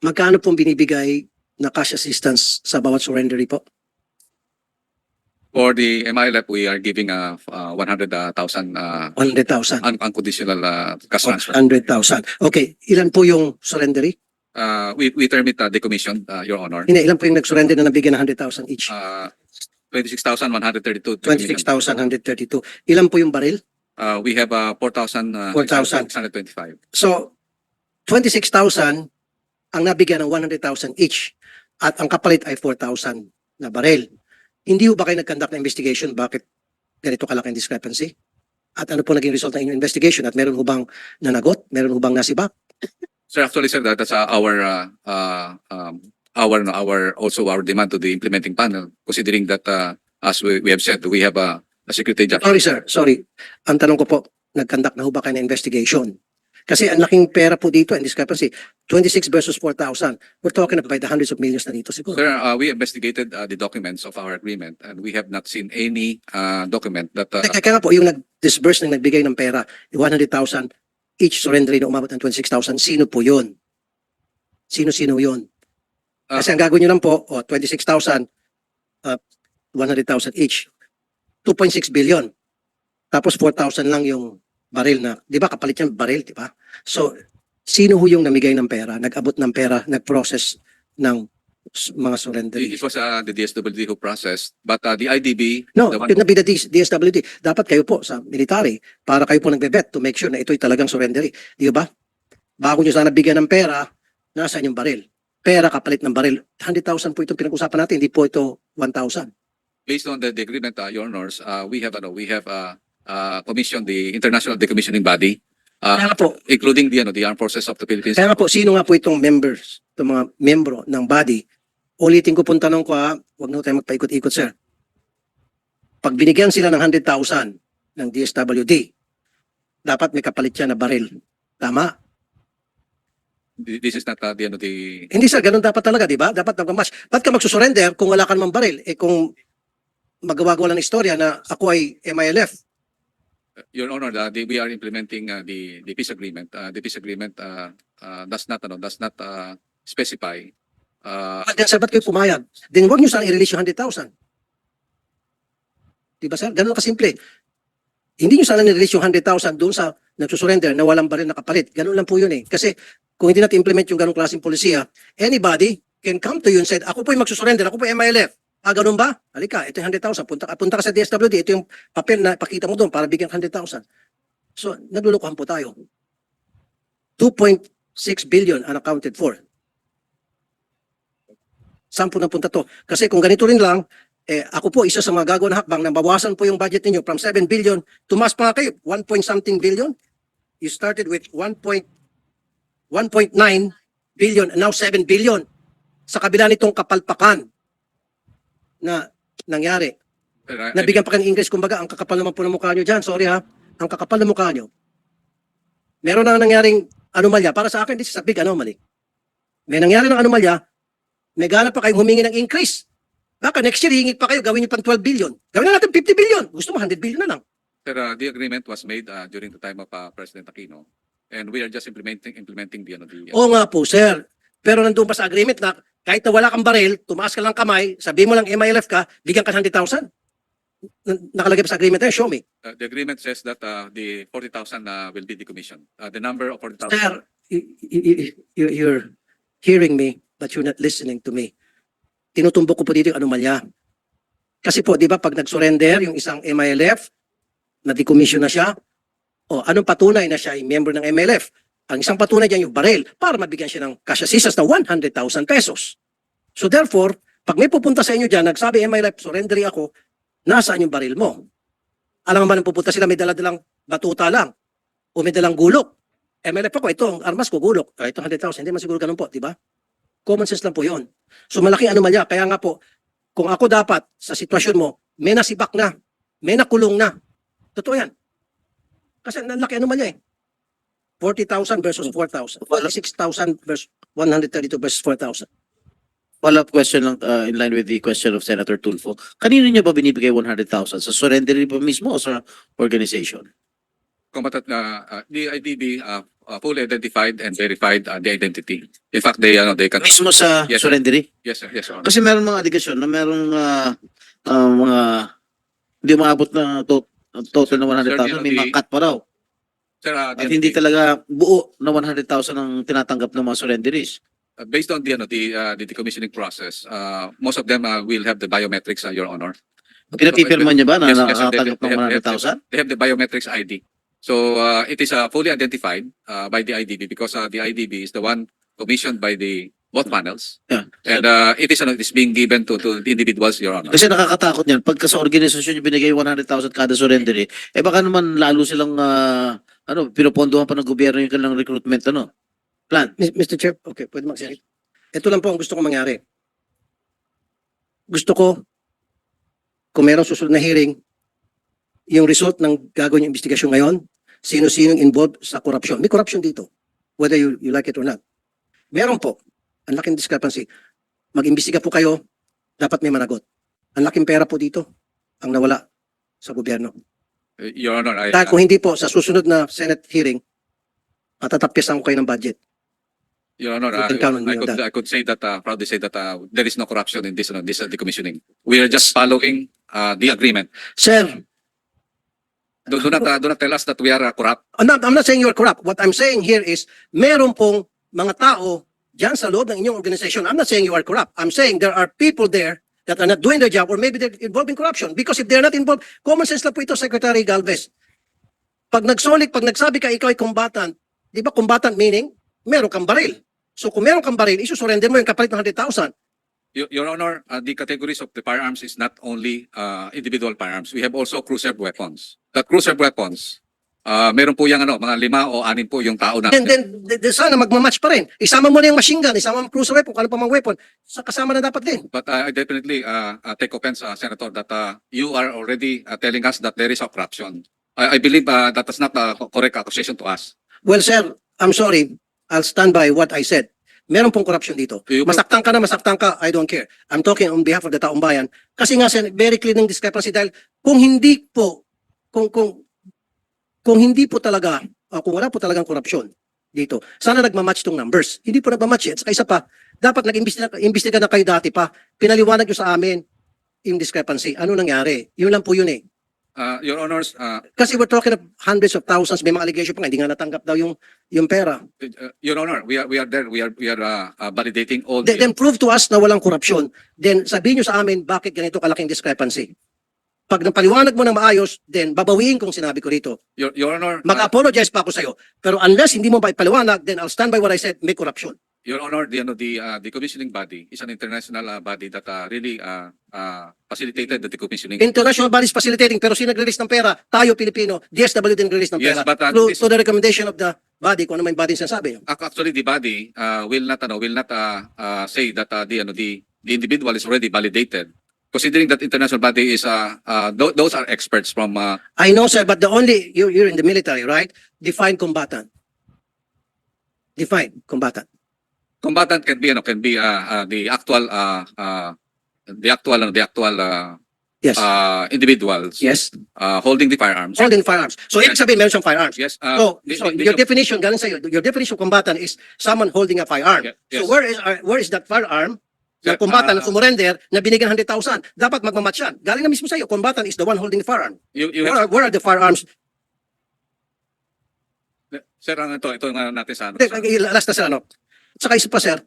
magkano pong binibigay na cash assistance sa bawat surrendery po? For the MILF, we are giving 100,000 100,000. unconditional cash transfer. 100,000. Okay, ilan po yung surrendery? We term it decommission, Your Honor. Hindi, ilan po yung nag-surrender na nabigyan ng 100,000 each? 26,132. 26,132. Ilan po yung baril? We have 4,000. 4,000. 625. So, 26,000 ang nabigyan ng 100,000 each at ang kapalit ay 4,000 na baril. Hindi ho ba kayo nag-conduct na investigation? Bakit ganito kalaking discrepancy? At ano po naging result ng inyong investigation? At meron ho bang nanagot? Meron ho bang nasibak? Sir, actually, sir, that's our also our demand to the implementing panel, considering that as we have said, we have a security judge. Sorry sir, sorry. Ang tanong ko po, nag-conduct na ho ba kayo ng investigation? Kasi ang laking pera po dito, and discrepancy, 26 versus 4,000. We're talking about the hundreds of millions na dito siguro. Sir, we investigated the documents of our agreement and we have not seen any document that Kaya nga po, yung nag-disburse na nagbigay ng pera, 100,000, each surrender na umabot ng 26,000, sino po yun? Sino-sino yun? Kasi ang gagawin nyo lang po, 26,000, 100,000 each. 2.6 billion. Tapos 4,000 lang yung baril na, di ba kapalit yan baril, di ba? So, sino ho yung namigay ng pera, nag-abot ng pera, nag-process ng mga surrender? it was the DSWD who processed, but the IDB, No, the one it na be the DSWD. Dapat kayo po sa military para kayo po nagbe-bet to make sure na ito'y talagang surrendery. Di ba? Bago nyo sana bigyan ng pera, nasaan yung baril? Pera kapalit ng baril. 100,000 po itong pinag-usapan natin, hindi po ito 1,000. based on the agreement, Your Honors, we have commissioned the international decommissioning body, Kaya nga po, including the Armed Forces of the Philippines. Kaya nga po, sino nga po itong members, itong mga membro ng body? Ulitin ko pong tanong ko huwag na tayo magpaikot-ikot, sir. Pag binigyan sila ng 100,000 ng DSWD, dapat may kapalit siya na baril. Tama? This is not the Hindi sir, ganun dapat talaga, di ba? Dapat nag-match. Ba't ka magsusurrender kung wala ka namang baril? Kung magawa-gawa lang ng istorya na ako ay MILF. Your Honor, we are implementing the peace agreement. The peace agreement does not specify. Then sir, ba't kayo pumayag? Then huwag nyo sana i-release yung 100,000. Di ba sir? Ganun kasimple. Hindi nyo sana i-release yung 100,000 doon sa nagsusurrender na walang baril na kapalit. Ganun lang po yun eh. Kasi kung hindi natin implement yung ganung klaseng polisiya, anybody can come to you and said, ako po yung magsusurrender, ako po yung MILF. Ganun ba? Halika, ito yung 100,000. Punta ka sa DSWD, ito yung papel na pakita mo doon para bigyan 100,000. So, naglulukuhan po tayo. 2.6 billion unaccounted for. Saan po napunta to? Kasi kung ganito rin lang, ako po isa sa mga gagawa na hakbang na bawasan po yung budget ninyo from 7 billion, tumas pa nga kayo, 1 point something billion. You started with 1.9 billion and now 7 billion. Sa kabila nitong kapalpakan na nangyari. Nabigyan pa kayo ng English, kumbaga, ang kakapal naman po ng mukha nyo dyan. Sorry ha, ang kakapal ng mukha nyo. Meron na nangyaring anomalya. Para sa akin, this is a big anomaly. May nangyari ng anomalya, may gana pa kayong humingi ng increase. Baka next year, hingit pa kayo, gawin nyo pang 12 billion. Gawin na natin 50 billion. Gusto mo, 100 billion na lang. Sir, the agreement was made during the time of President Aquino, and we are just implementing the. Oo nga po, sir. Pero nandun pa sa agreement na kahit na wala kang baril, tumaas ka lang kamay, sabi mo lang MILF ka, bigyan ka 100,000. Nakalagay pa sa agreement na show me. The agreement says that the 40,000 will be decommissioned. The number of 40,000. Sir, you're hearing me, but you're not listening to me. Tinutumbok ko po dito yung anomalya. Kasi po, di ba, pag nag-surrender yung isang MILF, na-decommission na siya, anong patunay na siya ay member ng MILF? Ang isang patunay dyan yung baril para mabigyan siya ng cash assistance na 100,000 pesos. So therefore, pag may pupunta sa inyo dyan, nagsabi, MILF, surrendery ako, nasaan yung baril mo? Alam ba nang pupunta sila, may dala-dalang batuta lang o may dalang gulok. MILF ako, ito, ang armas ko, gulok. Ito 100,000, hindi man siguro ganun po, di ba? Common sense lang po yun. So malaking anomalya, kaya nga po, kung ako dapat sa sitwasyon mo, may nasibak na, may nakulong na. Totoo yan. Kasi nalaki anomalya eh. 40,000 versus 4,000. 46,000 versus 132 versus 4,000. Follow-up question lang in line with the question of Senator Tulfo. Kanino niya ba binibigay 100,000? Sa surrender ba mismo o sa organization? Combatant the IDB fully identified and verified the identity. In fact, they can. Mismo sa Yes, sir. surrendery? Yes, sir. Yes, Your Honor. Kasi meron mga allegation na merong mga hindi maabot na total na 100,000, may mga cut pa raw. Sir, At hindi talaga buo na 100,000 ang tinatanggap ng mga surrenderies. based on the decommissioning process, most of them will have the biometrics, Your Honor. Pinapipirma niya ba na Yes, yes, sir. nakatanggap ng 100,000? They have the biometrics ID. So it is fully identified by the IDB because the IDB is the one commissioned by the both panels. Yeah. And it is being given to the individuals, Your Honor. Kasi nakakatakot yan. Pagka sa organisasyon yung binigay 100,000 kada surrendery, baka naman lalo silang pinopondohan pa ng gobyerno yung kanilang recruitment plan. Mr. Chair, okay, pwede magsalit. Ito lang po ang gusto ko mangyari. Gusto ko, kung merong susunod na hearing, yung result ng gagawin yung investigasyon ngayon, sino-sinong involved sa corruption. May corruption dito, whether you like it or not. Meron po, ang laking discrepancy. Mag-imbestiga po kayo, dapat may managot. Ang laking pera po dito, ang nawala sa gobyerno. Your Honor, Dahil kung hindi po, sa susunod na Senate hearing, matatapyasan ko kayo ng budget. Your Honor, You can count on me on that. I could say that, proudly say that there is no corruption in this decommissioning. We are just following the agreement. Sir, Do not tell us that we are corrupt. I'm not saying you're corrupt. What I'm saying here is, meron pong mga tao dyan sa loob ng inyong organization. I'm not saying you are corrupt. I'm saying there are people there that are not doing their job or maybe they're involved in corruption. Because if they're not involved, common sense lang po ito, Secretary Galvez. Pag nagsabi ka ikaw ay combatant, di ba combatant meaning, meron kang baril. So kung meron kang baril, isusurrender mo yung kapalit ng 100,000. Your Honor, the categories of the firearms is not only individual firearms. We have also cruiser weapons. The cruiser weapons, meron po yung mga 5 o 6 po yung tao na. Then sana magmamatch pa rin. Isama mo na yung machine gun, isama mo yung cruiser weapon, kung ano pa mga weapon, kasama na dapat din. But I definitely take offense, Senator, that you are already telling us that there is a corruption. I believe that is not a correct accusation to us. Well, sir, I'm sorry. I'll stand by what I said. Meron pong corruption dito. Masaktan ka, I don't care. I'm talking on behalf of the taong bayan. Kasi nga, sir, very clear ng discrepancy dahil kung hindi po, kung hindi po talaga, kung wala po talagang korupsyon dito, sana nagmamatch tong numbers. Hindi po nagmamatch eh. At saka isa pa, dapat nag-imbestiga na kayo dati pa. Pinaliwanag nyo sa amin yung discrepancy. Ano nangyari? Yun lang po yun eh. Your Honors, Kasi we're talking of hundreds of thousands, may mga allegation pa nga, hindi nga natanggap daw yung pera. Your Honor, we are there. We are validating all Then prove to us na walang korupsyon. Then sabihin nyo sa amin bakit ganito kalaking discrepancy. Pag napaliwanag mo ng maayos, then babawiin kung sinabi ko rito. Your Honor, Mag-apologize pa ako sa'yo. Pero unless hindi mo pa ipaliwanag, then I'll stand by what I said, may corruption. Your Honor, the commissioning body is an international body that really facilitated the decommissioning. International bodies facilitating, pero sino nag-release ng pera? Tayo, Pilipino. DSWD nag-release ng Yes, pera. but, To the recommendation of the body, kung ano may body sinasabi. Actually, the body will not say that the individual is already validated. Considering that international body is those are experts from I know, sir, but the only, you're in the military, right? Define combatant. Define combatant. combatant can be the actual Yes. individuals Yes. holding the firearms. Holding firearms. So, ibig sabihin, meron siyang firearms. Yes. So your definition, galing sa'yo, your definition of combatant is someone holding a firearm. Yes. So, where is that firearm? Sir, Yung combatant na sumurrender na binigyan 100,000. Dapat magmamatch yan. Galing na mismo sa'yo, combatant is the one holding the firearm. you have, Where are the firearms? sir, ito natin sa Last na sir, ano? Saka isa pa, sir,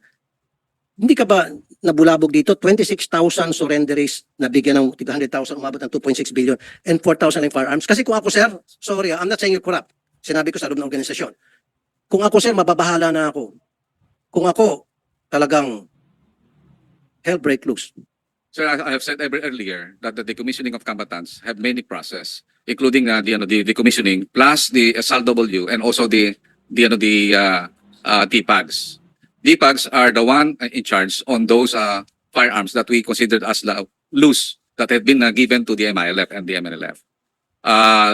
hindi ka ba nabulabog dito? 26,000 surrenderies na bigyan ng 100,000, umabot ng 2.6 billion and 4,000 ng firearms. Kasi kung ako, sir, sorry, I'm not saying you're corrupt. Sinabi ko sa loob ng organisasyon. Kung ako, sir, mababahala na ako. Kung ako, talagang hell break loose. Sir, I have said earlier that the decommissioning of combatants have many process, including the decommissioning plus the SLW and also the DPAGs. DPAGs are the one in charge on those firearms that we considered as loose that have been given to the MILF and the MNLF.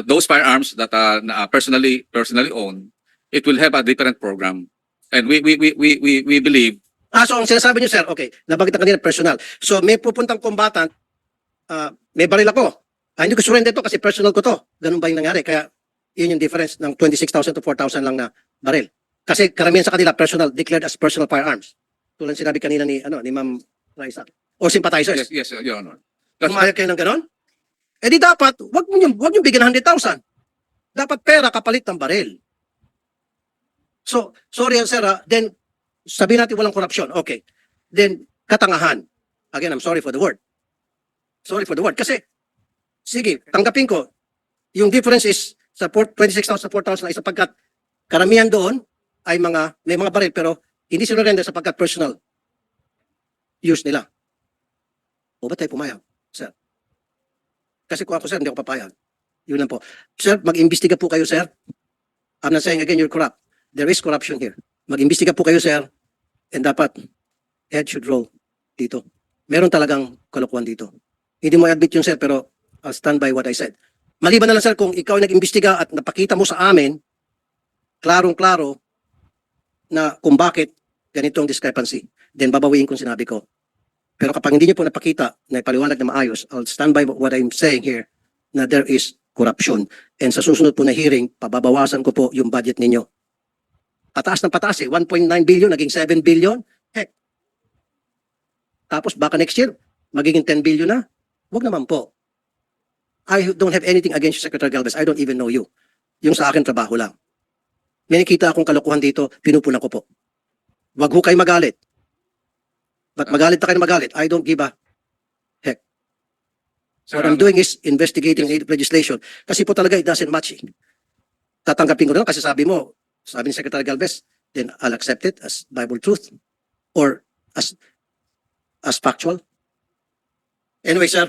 Those firearms that are personally owned, it will have a different program, and we believe. So ang sinasabi niyo, sir, okay, nabanggit na kanina personal. So may pupuntang combatant, may baril ako. Hindi ko surrender to kasi personal ko to. Ganun ba yung nangyari? Kaya yun yung difference ng 26,000 to 4,000 lang na baril. Kasi karamihan sa kanila personal, declared as personal firearms. Tulad sinabi kanina ni Ma'am Raisa. Or sympathizers. Yes, yes, Your Honor. That's Pumayag kayo ng ganon? Eh di dapat, wag nyo bigyan ng 100,000. Dapat pera kapalit ng baril. So, sorry sir, then sabihin natin walang korupsyon. Okay. Then, katangahan. Again, I'm sorry for the word. Sorry for the word. Kasi, sige, tanggapin ko, yung difference is sa 26,000 sa 4,000 ay sapagkat karamihan doon ay may mga baril pero hindi sinurrender sapagkat personal use nila. O ba tayo pumayag, sir? Kasi kung ako, sir, hindi ako papayag. Yun lang po. Sir, mag-imbestiga po kayo, sir. I'm not saying again you're corrupt. There is corruption here. Mag-imbestiga po kayo, sir. And dapat, head should roll dito. Meron talagang kalokohan dito. Hindi mo i-admit yun, sir, pero I'll stand by what I said. Maliban na lang, sir, kung ikaw ay nag-imbestiga at napakita mo sa amin, klarong-klaro na kung bakit ganito ang discrepancy, then babawiin kung sinabi ko. Pero kapag hindi niyo po napakita na ipaliwanag na maayos, I'll stand by what I'm saying here na there is corruption. And sa susunod po na hearing, pababawasan ko po yung budget ninyo. Pataas ng pataas eh. 1.9 billion, naging 7 billion. Heck. Tapos baka next year, magiging 10 billion na. Huwag naman po. I don't have anything against you, Secretary Galvez. I don't even know you. Yung sa akin, trabaho lang. May nakita akong kalokohan dito, pinupunan ko po. Huwag ho kayo magalit. But magalit na kayo na magalit. I don't give a heck. Sir, What I'm doing is investigating legislation. Kasi po talaga it doesn't match. Tatanggapin ko na lang kasi sabi ni Secretary Galvez, then I'll accept it as Bible truth or as factual. Anyway, sir,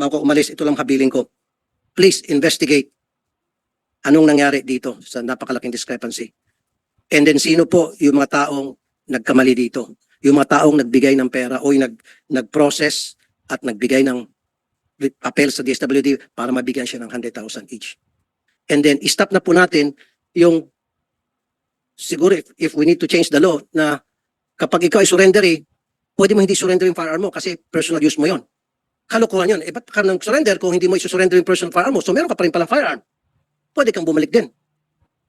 bago ko umalis, ito lang habiling ko. Please investigate anong nangyari dito sa napakalaking discrepancy. And then sino po yung mga taong nagkamali dito? Yung mga taong nagbigay ng pera o yung nag-process at nagbigay ng apel sa DSWD para mabigyan siya ng 100,000 each. And then, stop na po natin yung siguro if we need to change the law na kapag ikaw ay surrendery, pwede mo hindi surrender yung firearm mo kasi personal use mo yon. Kalokohan yun. Eh, ba't ka nang surrender kung hindi mo isurrender yung personal firearm mo? So, meron ka pa rin palang firearm. Pwede kang bumalik din.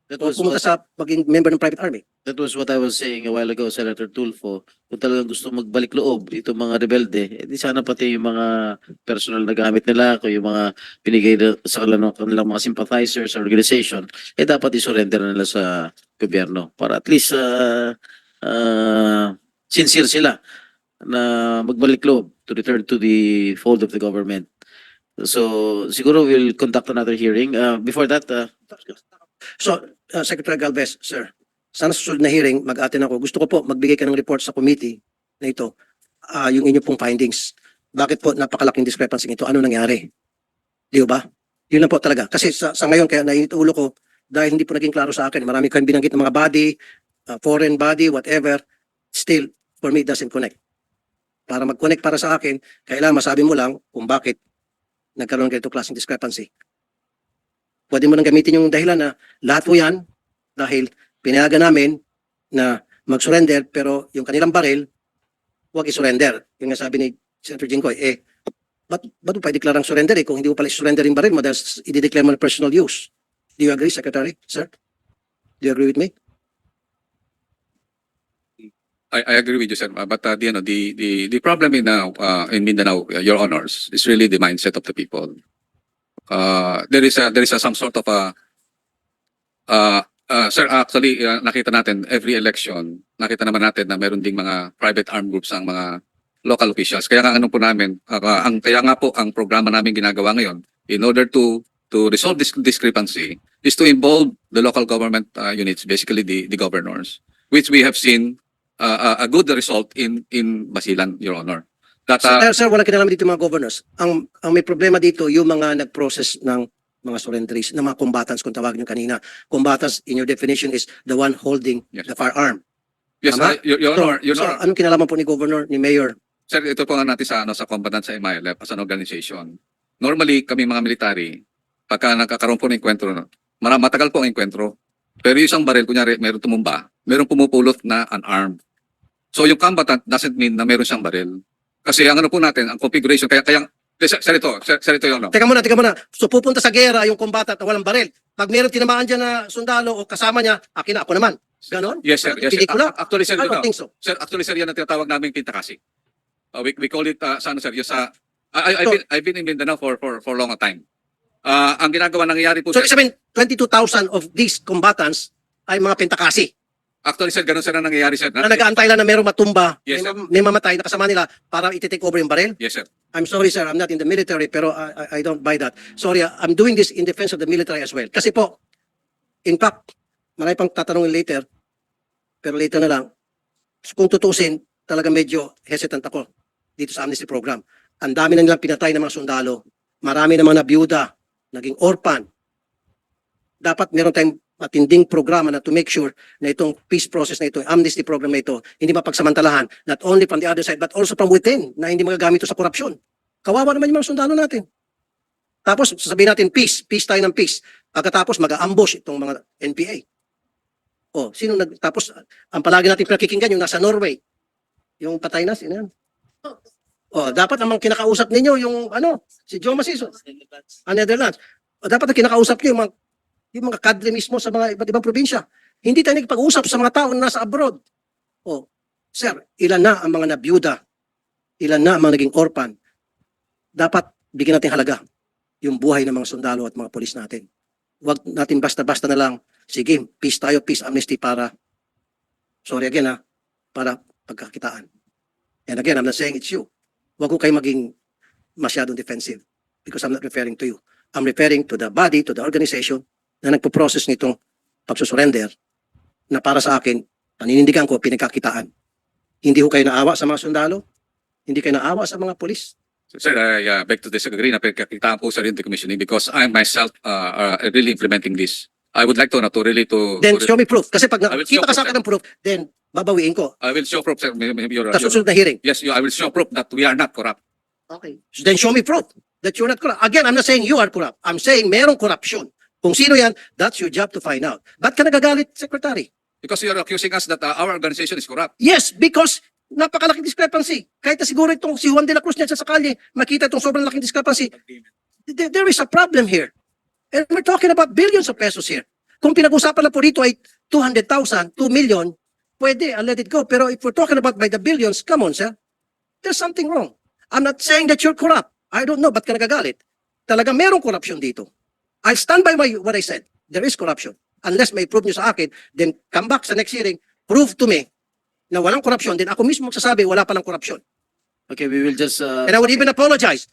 That O was pumunta sa maging member ng private army. That was what I was saying a while ago, Senator Tulfo. Kung talagang gusto magbalik loob itong mga rebelde, di sana pati yung mga personal na gamit nila, kung yung mga binigay sa kanilang mga sympathizers or organization, dapat isurrender na nila sa gobyerno para at least sincere sila na magbalik loob to return to the fold of the government. So, siguro we'll conduct another hearing. Before that, So, Secretary Galvez, sir, sana sa susunod na hearing, mag-attend ako. Gusto ko po magbigay ka ng report sa committee na ito, yung inyo pong findings. Bakit po napakalaking discrepancy ito? Ano nangyari? Di ba? Yun lang po talaga. Kasi sa ngayon, kaya nainit ulo ko, dahil hindi po naging klaro sa akin. Marami kayong binanggit ng mga body, foreign body, whatever. Still, for me, it doesn't connect. Para mag-connect para sa akin, kailangan masabi mo lang kung bakit nagkaroon ng ganito klaseng discrepancy. Pwede mo nang gamitin yung dahilan na lahat po yan dahil pinayagan namin na mag-surrender pero yung kanilang baril, huwag i-surrender. Yung nga sabi ni Senator Jinggoy, ba't mo pa i-declare ang surrender kung hindi mo pala i-surrender yung baril mo dahil i-declare mo na personal use? Do you agree, Secretary? Sir? Do you agree with me? I agree with you, sir. But the problem in Mindanao, Your Honors, is really the mindset of the people. There is some sort of sir, actually nakita natin every election, nakita naman natin na meron ding mga private armed groups ang mga local officials. Kaya nga ano po namin, kaya nga po ang programa namin ginagawa ngayon in order to resolve this discrepancy is to involve the local government units, basically the governors, which we have seen a good result in Basilan, Your Honor. That, Sir, wala kinalaman dito yung mga governors. Ang may problema dito, yung mga nag-process ng mga surrenderies, ng mga combatants, kung tawagin nyo kanina. Combatants, in your definition, is the one holding Yes. the firearm. yes, Tama? Your Honor, Your So, Honor. anong kinalaman po ni Governor, ni Mayor? Sir, ito po nga natin sa combatant sa MILF as an organization. Normally, kami mga military, pagka nagkakaroon po ng enkwentro, matagal po ang enkwentro. Pero yung isang baril, kunyari, meron tumumba, meron pumupulot na unarmed. So yung combatant doesn't mean na meron siyang baril. Kasi ang ano po natin, ang configuration, kaya sir ito yun. No? Teka muna. So, pupunta sa gera yung combatant na walang baril. Pag meron tinamaan dyan na sundalo o kasama niya, akin na, ako naman. Ganon? Yes, sir. Yes, sir. Pelikula? Actually, sir, I don't think so. Sir, actually, sir, yan ang tinatawag namin pintakasi. We call it, sa ano, sir, yung sa, I've been in Mindanao for long time. Ang ginagawa, nangyayari po, So, sir, ibig sabihin, 22,000 of these combatants ay mga pentakasi actually, sir, ganun, sir, ang nangyayari, sir. na nag-aantay lang na merong matumba, Yes, sir. may mamatay na kasama nila para i-take over yung baril. Yes, sir. I'm sorry, sir, I'm not in the military, pero I don't buy that. Sorry, I'm doing this in defense of the military as well. Kasi po, in fact, marami pang tatanungin later, pero later na lang, kung tutusin, talaga medyo hesitant ako dito sa amnesty program. Ang dami na nilang pinatay ng mga sundalo, marami na mga nabiyuda, naging orphan. Dapat meron tayong matinding programa na to make sure na itong peace process na ito, amnesty program na ito, hindi mapagsamantalahan, not only from the other side, but also from within, na hindi magagamit ito sa korupsyon. Kawawa naman yung mga sundalo natin. Tapos, sasabihin natin, peace tayo ng peace. Pagkatapos, mag-ambush itong mga NPA. O, tapos, ang palagi natin pinakikinggan, yung nasa Norway, yung patay na, sino yan? O, dapat namang kinakausap ninyo yung, si Joe Masiso, Netherlands. O, dapat na kinakausap nyo yung mga kadre mismo sa mga iba't ibang probinsya. Hindi tayo nagpag-usap sa mga tao na nasa abroad. O, sir, ilan na ang mga nabiyuda? Ilan na ang mga naging orphan? Dapat bigyan natin halaga yung buhay ng mga sundalo at mga polis natin. Huwag natin basta-basta na lang, sige, peace tayo, peace amnesty para, sorry again para pagkakitaan. And again, I'm not saying it's you. Huwag ko kayo maging masyadong defensive because I'm not referring to you. I'm referring to the body, to the organization na nagpo-process nitong pagsusurrender na para sa akin, paninindigan ko, pinagkakitaan. Hindi ko kayo naawa sa mga sundalo, hindi kayo naawa sa mga polis. Sir, I beg to disagree na pinagkakitaan po sa rin decommissioning because I myself really implementing this. I would like to really to... Then show me proof. Kasi pag I will nakita show ka sa akin ng proof, then babawiin ko. I will show proof, sir. Maybe Sa susunod na hearing. yes, I will show proof that we are not corrupt. Okay. Then show me proof that you're not corrupt. Again, I'm not saying you are corrupt. I'm saying merong corruption. Kung sino yan, that's your job to find out. Ba't ka nagagalit, Secretary? Because you are accusing us that our organization is corrupt. Yes, because napakalaking discrepancy. Kahit na siguro itong si Juan de la Cruz niya sa kalye, makita itong sobrang laking discrepancy. There is a problem here. And we're talking about billions of pesos here. Kung pinag-usapan na po rito ay 200,000, 2 million, pwede, I'll let it go. Pero if we're talking about by the billions, come on, sir. There's something wrong. I'm not saying that you're corrupt. I don't know, ba't ka nagagalit? Talaga merong corruption dito. I'll stand by what I said. There is corruption. Unless may prove nyo sa akin, then come back sa next hearing, prove to me na walang corruption, then ako mismo magsasabi wala palang corruption. Okay, we will just... And I would even apologize.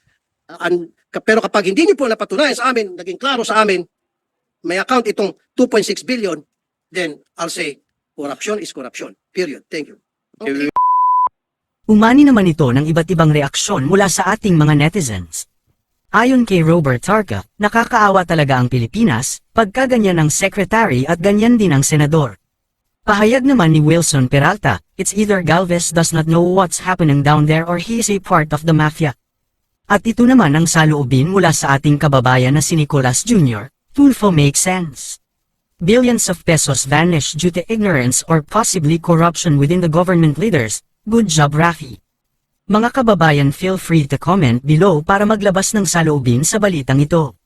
Pero kapag hindi niyo po napatunayan sa amin, naging klaro sa amin, may account itong 2.6 billion, then I'll say, corruption is corruption. Period. Thank you. okay, we Umani naman ito ng iba't ibang reaksyon mula sa ating mga netizens. Ayon kay Robert Tarca, nakakaawa talaga ang Pilipinas, pagka ganyan ang secretary at ganyan din ang senador. Pahayag naman ni Wilson Peralta, it's either Galvez does not know what's happening down there or he is a part of the mafia. At ito naman ang saloobin mula sa ating kababayan na si Nicolas Jr., Tulfo makes sense. Billions of pesos vanish due to ignorance or possibly corruption within the government leaders. Good job, Rafi. Mga kababayan, feel free to comment below para maglabas ng saloobin sa balitang ito.